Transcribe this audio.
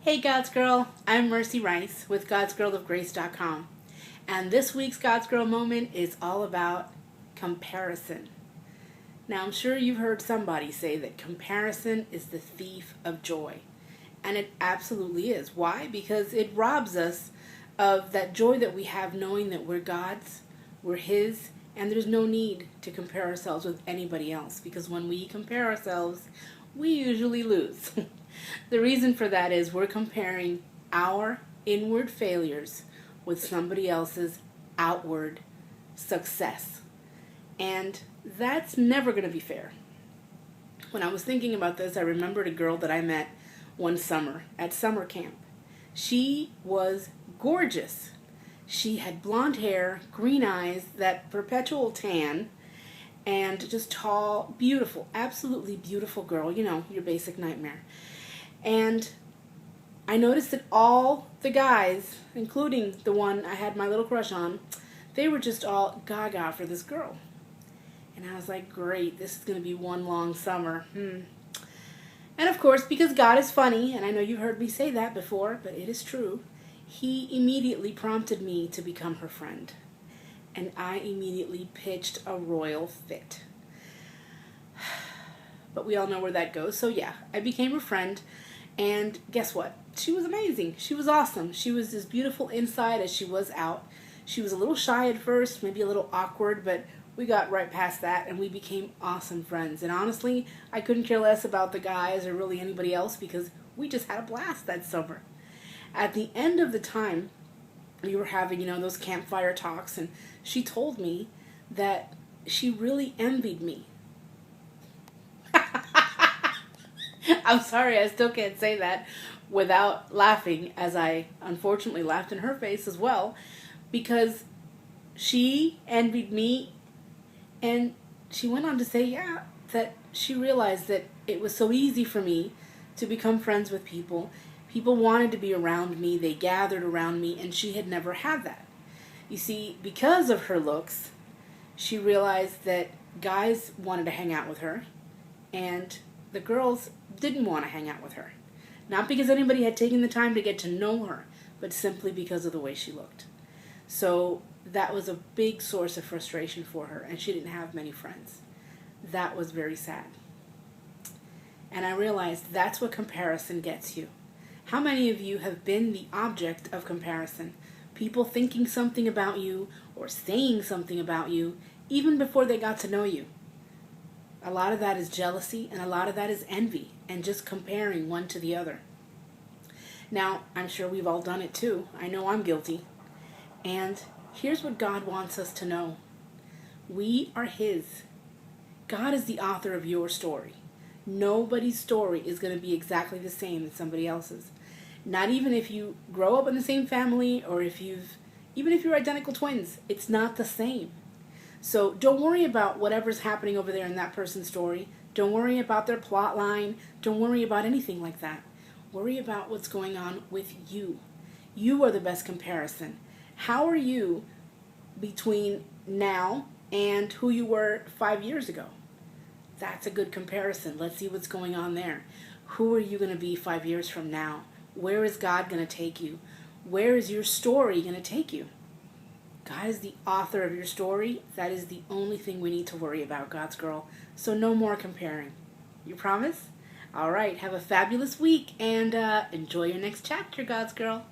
Hey God's Girl, I'm Mercy Rice with God'sGirlOfGrace.com, and this week's God's Girl moment is all about comparison. Now I'm sure you've heard somebody say that comparison is the thief of joy, and it absolutely is. Why? Because it robs us of that joy that we have knowing that we're God's, we're His, and there's no need to compare ourselves with anybody else, because when we compare ourselves, we usually lose. The reason for that is we're comparing our inward failures with somebody else's outward success. And that's never going to be fair. When I was thinking about this, I remembered a girl that I met one summer at summer camp. She was gorgeous. She had blonde hair, green eyes, that perpetual tan, and just tall, beautiful, absolutely beautiful girl. You know, your basic nightmare. And I noticed that all the guys, including the one I had my little crush on, they were just all gaga for this girl. And I was like, great, this is going to be one long summer. And of course, because God is funny, and I know you've heard me say that before, but it is true, He immediately prompted me to become her friend. And I immediately pitched a royal fit. But we all know where that goes. So yeah, I became her friend. And guess what? She was amazing. She was awesome. She was as beautiful inside as she was out. She was a little shy at first, maybe a little awkward, but we got right past that and we became awesome friends. And honestly, I couldn't care less about the guys or really anybody else because we just had a blast that summer. At the end of the time, we were having, those campfire talks, and she told me that she really envied me. I'm sorry, I still can't say that without laughing, as I unfortunately laughed in her face as well, because she envied me, and she went on to say, that she realized that it was so easy for me to become friends with people. People wanted to be around me, they gathered around me, and she had never had that. You see, because of her looks, she realized that guys wanted to hang out with her, and the girls didn't want to hang out with her. Not because anybody had taken the time to get to know her, but simply because of the way she looked. So that was a big source of frustration for her, and she didn't have many friends. That was very sad. And I realized that's what comparison gets you. How many of you have been the object of comparison? People thinking something about you or saying something about you even before they got to know you. A lot of that is jealousy, and a lot of that is envy, and just comparing one to the other. Now, I'm sure we've all done it too. I know I'm guilty. And here's what God wants us to know. We are His. God is the author of your story. Nobody's story is going to be exactly the same as somebody else's. Not even if you grow up in the same family, or even if you're identical twins, it's not the same. So don't worry about whatever's happening over there in that person's story. Don't worry about their plot line. Don't worry about anything like that. Worry about what's going on with you. You are the best comparison. How are you between now and who you were 5 years ago? That's a good comparison. Let's see what's going on there. Who are you going to be 5 years from now? Where is God going to take you? Where is your story going to take you? God is the author of your story. That is the only thing we need to worry about, God's girl. So no more comparing. You promise? All right. Have a fabulous week and enjoy your next chapter, God's girl.